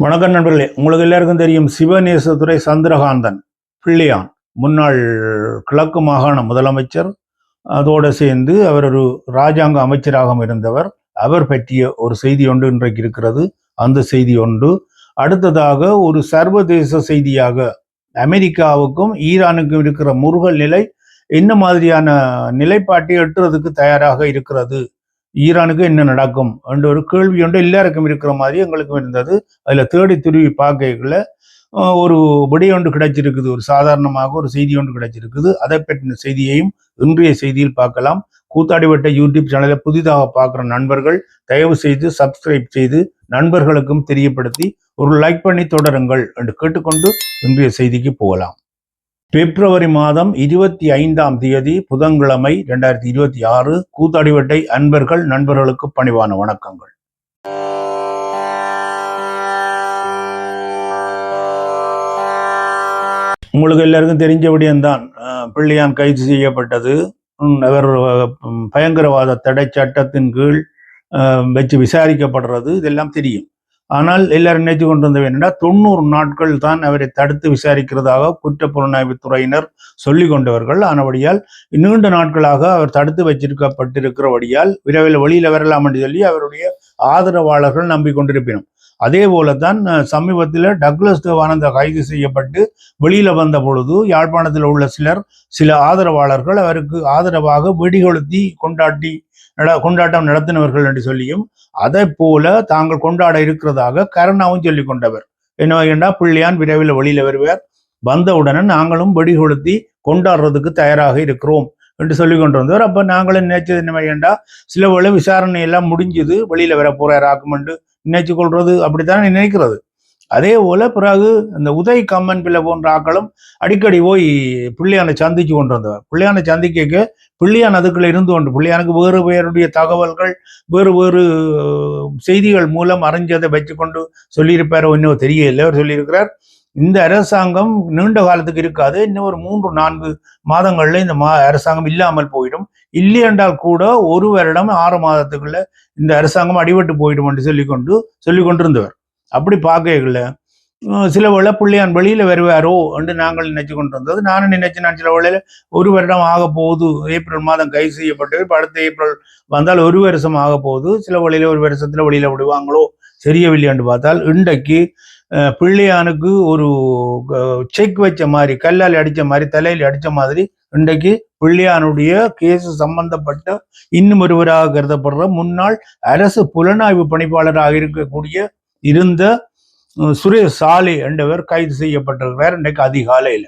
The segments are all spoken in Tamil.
வணக்கம் நண்பர்களே, உங்களுக்கு எல்லாருக்கும் தெரியும் சிவநேசத்துறை சந்திரகாந்தன் பிள்ளையான் முன்னாள் கிழக்கு மாகாண முதலமைச்சர். அதோடு சேர்ந்து அவர் ஒரு இராஜாங்க அமைச்சராக இருந்தவர். அவர் பற்றிய ஒரு செய்தி ஒன்று இன்றைக்கு இருக்கிறது. அந்த செய்தி ஒன்று அடுத்ததாக ஒரு சர்வதேச செய்தியாக அமெரிக்காவுக்கும் ஈரானுக்கும் இருக்கிற முருகல் நிலை என்ன மாதிரியான நிலைப்பாட்டை எட்டுறதுக்கு தயாராக இருக்கிறது, ஈரானுக்கு என்ன நடக்கும் என்ற ஒரு கேள்வி ஒன்று எல்லாருக்கும் இருக்கிற மாதிரி எங்களுக்கும் இருந்தது. அதில் தேடி துருவி பார்க்கல ஒரு விடை ஒன்று கிடைச்சிருக்குது, ஒரு சாதாரணமாக ஒரு செய்தி ஒன்று கிடைச்சிருக்குது. அதை பற்றின செய்தியையும் இன்றைய செய்தியில் பார்க்கலாம். கூத்தாடிவட்ட யூடியூப் சேனலை புதிதாக பார்க்குற நண்பர்கள் தயவு செய்து சப்ஸ்கிரைப் செய்து நண்பர்களுக்கும் தெரியப்படுத்தி ஒரு லைக் பண்ணி தொடருங்கள் என்று கேட்டுக்கொண்டு இன்றைய செய்திக்கு போகலாம். பிப்ரவரி மாதம் 25ஆம் தேதி புதன்கிழமை 2026. கூத்தாடிவட்டை அன்பர்கள் நண்பர்களுக்கு பணிவான வணக்கங்கள். உங்களுக்கு எல்லாருக்கும் தெரிஞ்ச விடயம்தான், பிள்ளையான் கைது செய்யப்பட்டது. அவர் பயங்கரவாத தடை சட்டத்தின் கீழ் வச்சு விசாரிக்கப்படுறது, இதெல்லாம் தெரியும். ஆனால் எல்லாரும் நினைச்சு கொண்டு வந்தது என்னன்னா 90 நாட்கள் தான் அவரை தடுத்து விசாரிக்கிறதாக குற்றப்புலனாய்வு துறையினர் சொல்லி கொண்டவர்கள். ஆனபடியால் நீண்ட நாட்களாக அவர் தடுத்து வச்சிருக்கப்பட்டிருக்கிறபடியால் விரைவில் வெளியில வரலாம் என்று சொல்லி அவருடைய ஆதரவாளர்கள் நம்பிக்கொண்டிருப்பினோம். அதே போலத்தான் சமீபத்தில் டக்ளஸ் தேவானந்தா கைது செய்யப்பட்டு வெளியில வந்த பொழுது யாழ்ப்பாணத்தில் உள்ள சில ஆதரவாளர்கள் அவருக்கு ஆதரவாக வெடிகொளுத்தி கொண்டாட்டம் நடத்தினவர்கள் என்று சொல்லியும் அதை போல தாங்கள் கொண்டாட இருக்கிறதாக கருணாவும் சொல்லி கொண்டவர். என்ன பிள்ளையான் விரைவில் வெளியில வருவார், வந்தவுடனே நாங்களும் வெடிகொளுத்தி கொண்டாடுறதுக்கு தயாராக இருக்கிறோம் என்று சொல்லி கொண்டு வந்தவர். அப்ப நாங்களும் நினைச்சது என்ன, சில வேளை விசாரணை எல்லாம் முடிஞ்சது, வெளியில வர போறார் ஆக்கும் என்று நினைச்சு கொள்றது, அப்படித்தான் நினைக்கிறது. அதே போல பிறகு இந்த உதய் கம்மன் பிள்ளை போன்ற ஆக்களும் அடிக்கடி போய் பிள்ளையானை சந்திச்சு கொண்டு வந்தவர். பிள்ளையானை சந்திக்க பிள்ளையான் அதுக்குள்ள இருந்து கொண்டு பிள்ளையானுக்கு வேறு பேருடைய தகவல்கள் வேறு செய்திகள் மூலம் அறிஞ்சதை வச்சுக்கொண்டு சொல்லியிருப்பாரோ இன்னும் தெரியல. அவர் சொல்லியிருக்கிறார், இந்த அரசாங்கம் நீண்ட காலத்துக்கு இருக்காது, இன்னும் ஒரு 3-4 மாதங்கள்ல இந்த அரசாங்கம் இல்லாமல் போயிடும், இல்லை என்றால் கூட 1 வருடம் 6 மாதத்துக்குள்ள இந்த அரசாங்கம் அடிபட்டு போயிடும் என்று சொல்லி கொண்டிருந்தவர். அப்படி பார்க்கல சில வேளை பிள்ளையான் வெளியில வருவாரோ என்று நாங்கள் நினைச்சு கொண்டிருந்தது. நானும் நினைச்சேன் சில வேளையில 1 வருடம் ஆக போகுது, ஏப்ரல் மாதம் கைது செய்யப்பட்டு இப்ப அடுத்த ஏப்ரல் வந்தால் 1 வருஷம் ஆக போகுது, சில வேளையில 1 வருஷத்துல வெளியில விடுவாங்களோ தெரியவில்லை என்று பார்த்தால் இன்றைக்கு பிள்ளையானுக்கு ஒரு செக் வச்ச மாதிரி, கல்லால் அடிச்ச மாதிரி, தலையில் அடிச்ச மாதிரி இன்றைக்கு பிள்ளையானுடைய கேஸ் சம்பந்தப்பட்ட இன்னும் ஒருவராக கருதப்படுற முன்னாள் அரசு புலனாய்வு பணிப்பாளராக இருந்த சுரேஷ் சாலே என்றவர் கைது செய்யப்பட்டிருக்கிறார். இன்றைக்கு அதிகாலையில்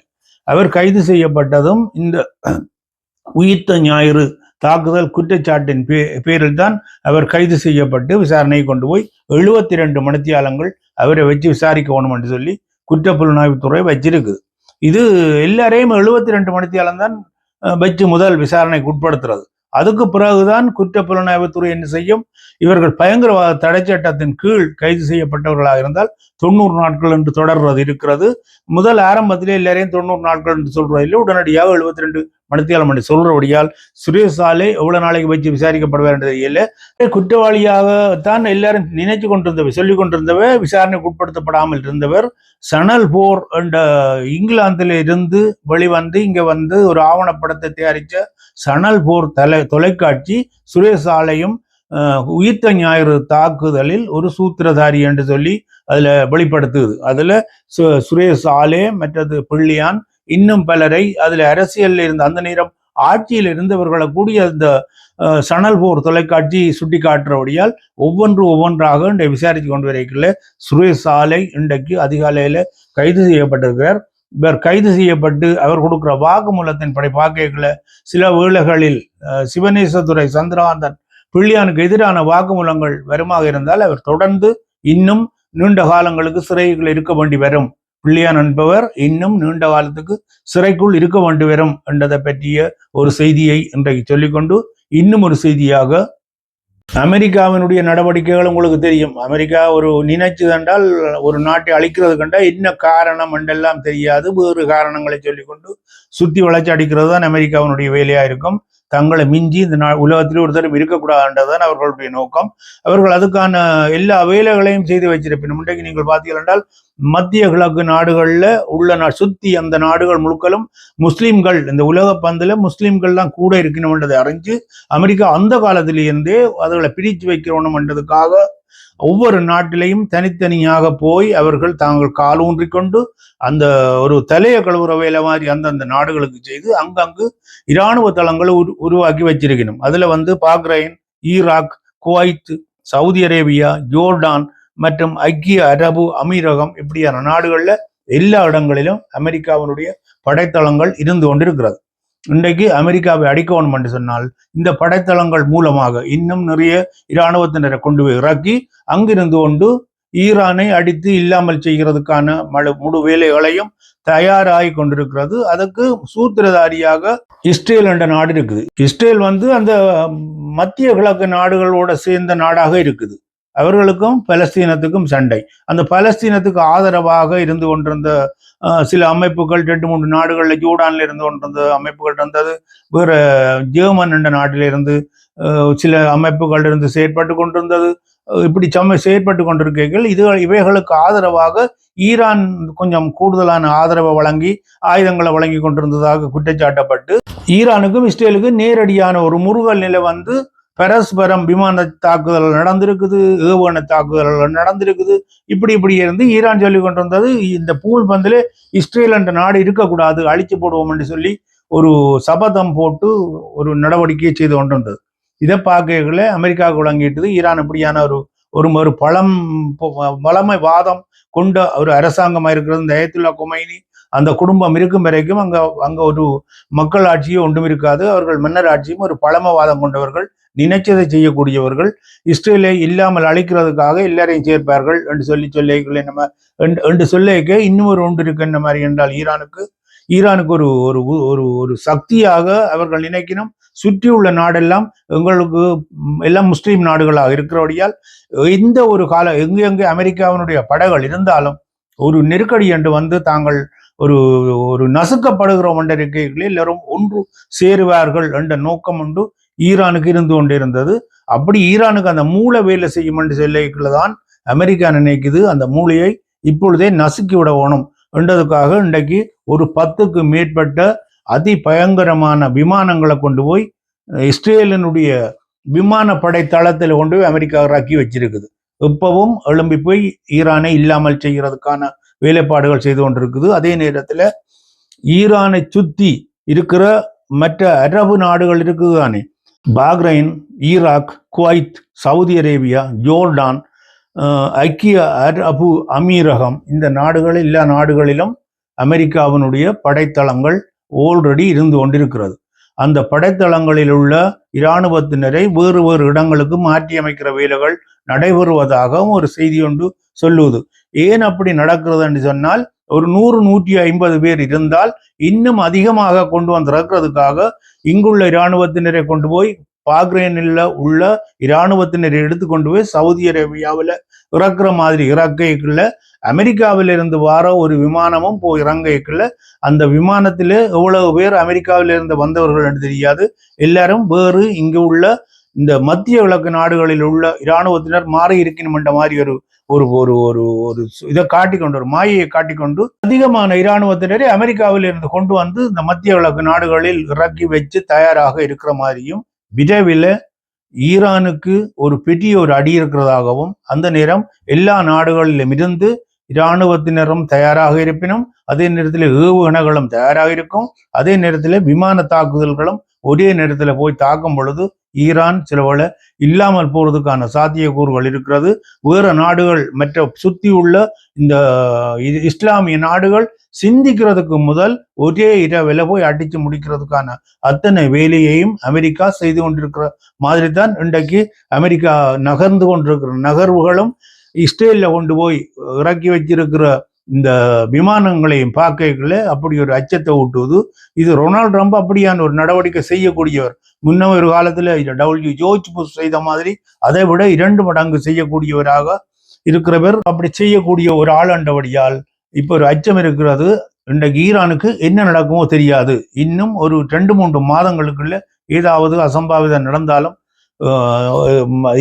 அவர் கைது செய்யப்பட்டதும் இந்த உயிர்த்த ஞாயிறு தாக்குதல் குற்றச்சாட்டின் பேரில் தான் அவர் கைது செய்யப்பட்டு விசாரணை கொண்டு போய் 72 மணித்தியாலங்கள் அவரை வச்சு விசாரிக்கணும் என்று சொல்லி குற்றப்புலனாய்வுத்துறை வச்சிருக்குது. இது எல்லாரையும் 72 மணித்தியாலம் தான் வச்சு முதல் விசாரணைக்கு உட்படுத்துறது. அதுக்கு பிறகுதான் குற்றப்புலனாய்வுத்துறை என்ன செய்யும், இவர்கள் பயங்கரவாத தடை சட்டத்தின் கீழ் கைது செய்யப்பட்டவர்களாக இருந்தால் 90 நாட்கள் என்று தொடர்றது இருக்கிறது. முதல் ஆரம்பத்திலே எல்லாரையும் 90 நாட்கள் என்று சொல்றதில்லை, உடனடியாக 72 மணித்தியாலம் என்று சொல்றபடியால் சுரேஷ் சாலே எவ்வளவு நாளைக்கு வச்சு விசாரிக்கப்படுவார் என்று தெரியல. குற்றவாளியாகத்தான் எல்லாரும் நினைச்சு கொண்டிருந்தவர், சொல்லிக் கொண்டிருந்தவர், விசாரணைக்கு உட்படுத்தப்படாமல் இருந்தவர். சனல் போர் என்ற இங்கிலாந்தில இருந்து வெளிவந்து இங்க வந்து ஒரு ஆவணப்படத்தை தயாரிச்ச சனல் போர் தொலைக்காட்சி சுரேஷ் சாலையும் உயிர்த்த ஞாயிறு தாக்குதலில் ஒரு சூத்திரதாரி என்று சொல்லி அதுல வெளிப்படுத்துது. அதுல சுரேஷ் சாலே மற்றது பிள்ளையான் இன்னும் பலரை அதுல அரசியல் இருந்த அந்த நேரம் ஆட்சியில் இருந்தவர்களை கூடிய அந்த சனல் போர் தொலைக்காட்சி சுட்டி காட்டுறபடியால் ஒவ்வொன்றாக இன்றை விசாரித்து கொண்டு வரைக்கல சுரேஷ் சாலை இன்றைக்கு அதிகாலையில கைது செய்யப்பட்டிருக்கிறார். இவர் கைது செய்யப்பட்டு அவர் கொடுக்கிற வாக்குமூலத்தின் படி பார்க்கல சில வேளைகளில் சிவநேசத்துறை சந்திரகாந்தன் பிள்ளையானுக்கு எதிரான வாக்குமூலங்கள் வருமாக இருந்தால் அவர் தொடர்ந்து இன்னும் நீண்ட காலங்களுக்கு சிறைகள் இருக்க வேண்டி வரும். பிள்ளையான் என்பவர் இன்னும் நீண்ட காலத்துக்கு சிறைக்குள் இருக்க வேண்டி வரும் என்றதை பற்றிய ஒரு செய்தியை இன்றைக்கு சொல்லிக்கொண்டு இன்னும் ஒரு செய்தியாக அமெரிக்காவினுடைய நடவடிக்கைகள் உங்களுக்கு தெரியும். அமெரிக்கா ஒரு நினைச்சு கண்டால் ஒரு நாட்டை அழிக்கிறது கண்டா என்ன காரணம் என்றெல்லாம் தெரியாது, வேறு காரணங்களை சொல்லிக்கொண்டு சுத்தி வளைச்சு அடிக்கிறது தான் அமெரிக்காவினுடைய வேலையா இருக்கும். தங்களை மிஞ்சி இந்த உலகத்திலே ஒரு தரம் இருக்கக்கூடாதுன்றதுதான் அவர்களுடைய நோக்கம். அவர்கள் அதுக்கான எல்லா வேலைகளையும் செய்து வச்சிருப்பினும் இன்றைக்கு நீங்கள் பார்த்தீர்கள் என்றால் மத்திய கிழக்கு நாடுகளில் உள்ள சுத்தி அந்த நாடுகள் முழுக்களும் முஸ்லீம்கள், இந்த உலக பந்தில் முஸ்லீம்கள் தான் கூட இருக்கணும்ன்றதை அறிஞ்சு அமெரிக்கா அந்த காலத்திலிருந்தே அதுகளை பிரித்து வைக்கணும்ன்றதுக்காக ஒவ்வொரு நாட்டிலையும் தனித்தனியாக போய் அவர்கள் தாங்கள் காலூன்றி கொண்டு அந்த ஒரு தலைய கழுவுற வேலை மாதிரி அந்தந்த நாடுகளுக்கு செய்து அங்கங்கு இராணுவ தளங்களை உருவாக்கி வச்சிருக்கணும். அதுல Bahrain, Iraq, Kuwait, Saudi Arabia, Jordan மற்றும் ஐக்கிய அரபு அமீரகம் இப்படியான நாடுகள்ல எல்லா இடங்களிலும் அமெரிக்காவினுடைய படைத்தளங்கள் இருந்து கொண்டிருக்கிறது. இன்றைக்கு அமெரிக்காவை அடிக்கணும் என்று சொன்னால் இந்த படைத்தளங்கள் மூலமாக இன்னும் நிறைய இராணுவத்தினரை கொண்டு போய் இறக்கி அங்கிருந்து கொண்டு ஈரானை அடித்து இல்லாமல் செய்கிறதுக்கான முழு வேலைகளையும் தயாராகி கொண்டிருக்கிறது. அதுக்கு சூத்திரதாரியாக இஸ்ரேல் என்ற நாடு இருக்குது. இஸ்ரேல் அந்த மத்திய கிழக்கு நாடுகளோட சேர்ந்த நாடாக இருக்குது. அவர்களுக்கும் பலஸ்தீனத்துக்கும் சண்டை. அந்த பலஸ்தீனத்துக்கு ஆதரவாக இருந்து கொண்டிருந்த சில அமைப்புகள் 2-3 நாடுகளில் ஜோர்டான்ல இருந்து கொண்டிருந்த அமைப்புகள் இருந்தது. வேற ஜெர்மன் என்ற நாட்டிலிருந்து சில அமைப்புகள் இருந்து செயற்பட்டு கொண்டிருந்தது. இப்படி செயற்பட்டு கொண்டிருக்கைகள் இவைகளுக்கு ஆதரவாக ஈரான் கொஞ்சம் கூடுதலான ஆதரவை வழங்கி ஆயுதங்களை வழங்கி கொண்டிருந்ததாக குற்றச்சாட்டப்பட்டு ஈரானுக்கும் இஸ்ரேலுக்கும் நேரடியான ஒரு முறுகல் நிலை பரஸ்பரம் விமான தாக்குதல்கள் நடந்திருக்குது, ஏவுகணை தாக்குதல்கள் நடந்திருக்குது. இப்படி இருந்து ஈரான் சொல்லி கொண்டிருந்தது இந்த பூல் பந்திலே இஸ்ரேல் என்ற நாடு இருக்கக்கூடாது, அழிச்சு போடுவோம் என்று சொல்லி ஒரு சபதம் போட்டு ஒரு நடவடிக்கையை செய்து கொண்டிருந்தது. இதை பார்க்கல அமெரிக்காவுக்கு வழங்கிட்டது. ஈரான் இப்படியான ஒரு பழமை வாதம் கொண்ட ஒரு அரசாங்கமாக இருக்கிறது. இந்த அயத்துல்லா கொமைனி அந்த குடும்பம் இருக்கும் வரைக்கும் அங்க ஒரு மக்கள் ஆட்சியும் ஒன்றும் இருக்காது. அவர்கள் மன்னர் ஆட்சியும் ஒரு பழமவாதம் கொண்டவர்கள், நினைச்சதை செய்யக்கூடியவர்கள். இஸ்ரேலை இல்லாமல் அழிக்கிறதுக்காக எல்லாரையும் சேர்ப்பார்கள் என்று சொல்லிக்க இன்னும் ஒன்று இருக்கு என்ன மாதிரி என்றால் ஈரானுக்கு ஒரு ஒரு ஒரு சக்தியாக அவர்கள் நினைக்கணும். சுற்றி உள்ள நாடெல்லாம் எங்களுக்கு எல்லாம் முஸ்லீம் நாடுகளாக இருக்கிறபடியால் எந்த ஒரு எங்கே அமெரிக்காவினுடைய படைகள் இருந்தாலும் ஒரு நெருக்கடி என்று தாங்கள் ஒரு நசுக்கப்படுகிறோம் என்ற இருக்கைகளில் எல்லாரும் ஒன்று சேருவார்கள் என்ற நோக்கம் உண்டு ஈரானுக்கு இருந்து கொண்டிருந்தது. அப்படி ஈரானுக்கு அந்த மூளை வேலை செய்யும் என்று சொல்லிதான் அமெரிக்கா நினைக்குது அந்த மூளையை இப்பொழுதே நசுக்கி விட வேணும் என்றதுக்காக இன்றைக்கு ஒரு 10க்கு மேற்பட்ட அதி பயங்கரமான விமானங்களை கொண்டு போய் இஸ்ரேலினுடைய விமானப்படை தளத்தில் கொண்டு போய் அமெரிக்கா இறக்கி வச்சிருக்குது. இப்பவும் எழும்பி போய் ஈரானை இல்லாமல் செய்கிறதுக்கான வேலைப்பாடுகள் செய்து கொண்டிருக்குது. அதே நேரத்தில் ஈரானை சுத்தி இருக்கிற மற்ற அரபு நாடுகள் இருக்குதானே, Bahrain, Iraq, Kuwait, Saudi Arabia, Jordan, ஐக்கிய அரபு அமீரகம், இந்த நாடுகள் எல்லா நாடுகளிலும் அமெரிக்காவினுடைய படைத்தளங்கள் ஆல்ரெடி இருந்து கொண்டிருக்கிறது. அந்த படைத்தளங்களில் உள்ள இராணுவத்தினரை வேறு வேறு இடங்களுக்கு மாற்றி அமைக்கிற வேலைகள் நடைபெறுவதாகவும் ஒரு செய்தி ஒன்று சொல்லுவது. ஏன் அப்படி நடக்கிறது என்று சொன்னால் ஒரு 100-150 பேர் இருந்தால் இன்னும் அதிகமாக கொண்டு இறக்குறதுக்காக இங்குள்ள இராணுவத்தினரை கொண்டு போய் பாக்ரைனில் உள்ள இராணுவத்தினரை எடுத்து கொண்டு போய் சவுதி அரேபியாவில் இறக்குற மாதிரி இறக்கைக்குள்ள அமெரிக்காவிலிருந்து வர ஒரு விமானமும் போய் இறங்கைக்குள்ள அந்த விமானத்தில் எவ்வளவு பேர் அமெரிக்காவிலிருந்து வந்தவர்கள் என்று தெரியாது. எல்லாரும் வேறு இங்கு உள்ள இந்த மத்திய கிழக்கு நாடுகளில் உள்ள இராணுவத்தினர் மாறி இருக்கணும் என்ற மாதிரி ஒரு ஒரு ஒரு ஒரு ஒரு இதை காட்டிக்கொண்டு ஒரு மாயையை காட்டிக்கொண்டு அதிகமான இராணுவத்தினரை அமெரிக்காவில் இருந்து கொண்டு இந்த மத்திய கிழக்கு நாடுகளில் இறக்கி வச்சு தயாராக இருக்கிற மாதிரியும் விரைவில் ஈரானுக்கு ஒரு பெரிய ஒரு அடி இருக்கிறதாகவும் அந்த நேரம் எல்லா நாடுகளிலும் இருந்து இராணுவத்தினரும் தயாராக இருப்பினும் அதே நேரத்தில் ஏவுகணைகளும் தயாராக இருக்கும். அதே நேரத்தில் விமான தாக்குதல்களும் ஒரே நேரத்தில் போய் தாக்கும் பொழுது ஈரான் சிலவள இல்லாமல் போறதுக்கான சாத்தியக்கூறுகள் இருக்கிறது. வேற நாடுகள் மற்ற சுத்தி உள்ள இந்த இஸ்லாமிய நாடுகள் சிந்திக்கிறதுக்கு முதல் ஒரே இரவில போய் அடிச்சு முடிக்கிறதுக்கான அத்தனை வேலையையும் அமெரிக்கா செய்து கொண்டிருக்கிற மாதிரி தான் இன்றைக்கு அமெரிக்கா நகர்ந்து கொண்டிருக்கிற நகர்வுகளும் இஸ்ரேலில் கொண்டு போய் இறக்கி வச்சிருக்கிற இந்த விமானங்களையும் பார்க்கல அப்படி ஒரு அச்சத்தை ஊட்டுவது. இது ரொனால்டு ட்ரம்ப் அப்படியான ஒரு நடவடிக்கை செய்யக்கூடியவர். முன்ன ஒரு காலத்துல ஜோர்ஜ் புஷ் செய்த மாதிரி அதை விட 2 மடங்கு செய்யக்கூடியவராக இருக்கிறவர். அப்படி செய்யக்கூடிய ஒரு ஆளண்டபடியால் இப்ப ஒரு அச்சம் இருக்கிறது. இன்றைக்கு ஈரானுக்கு என்ன நடக்குமோ தெரியாது. இன்னும் ஒரு 2-3 மாதங்களுக்குள்ள ஏதாவது அசம்பாவிதம் நடந்தாலும்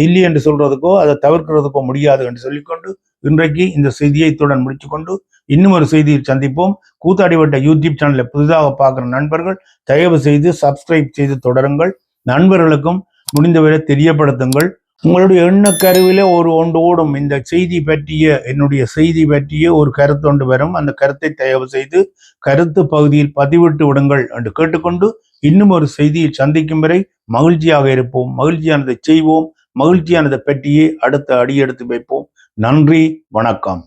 இல்லை என்று சொல்றதுக்கோ அதை தவிர்க்கிறதுக்கோ முடியாது என்று சொல்லிக்கொண்டு இன்றைக்கு இந்த செய்தியை இத்துடன் முடித்துக்கொண்டு இன்னும் ஒரு செய்தியில் சந்திப்போம். கூத்தாடிவட்ட யூடியூப் சேனலை புதிதாக பார்க்குற நண்பர்கள் தயவு செய்து சப்ஸ்கிரைப் செய்து தொடருங்கள். நண்பர்களுக்கும் முடிந்தவரை தெரியப்படுத்துங்கள். உங்களுடைய எண்ண கருவில ஒன்று ஓடும். இந்த செய்தி பற்றிய என்னுடைய செய்தி பற்றிய ஒரு கருத்து ஒன்று வரும். அந்த கருத்தை தயவு செய்து கருத்து பகுதியில் பதிவிட்டு விடுங்கள் என்று கேட்டுக்கொண்டு இன்னும் ஒரு செய்தியில் சந்திக்கும் வரை மகிழ்ச்சியாக இருப்போம். மகிழ்ச்சியானதை செய்வோம். மகிழ்ச்சியானதை பற்றியே அடுத்த அடியெடுத்து வைப்போம். நன்றி, வணக்கம்.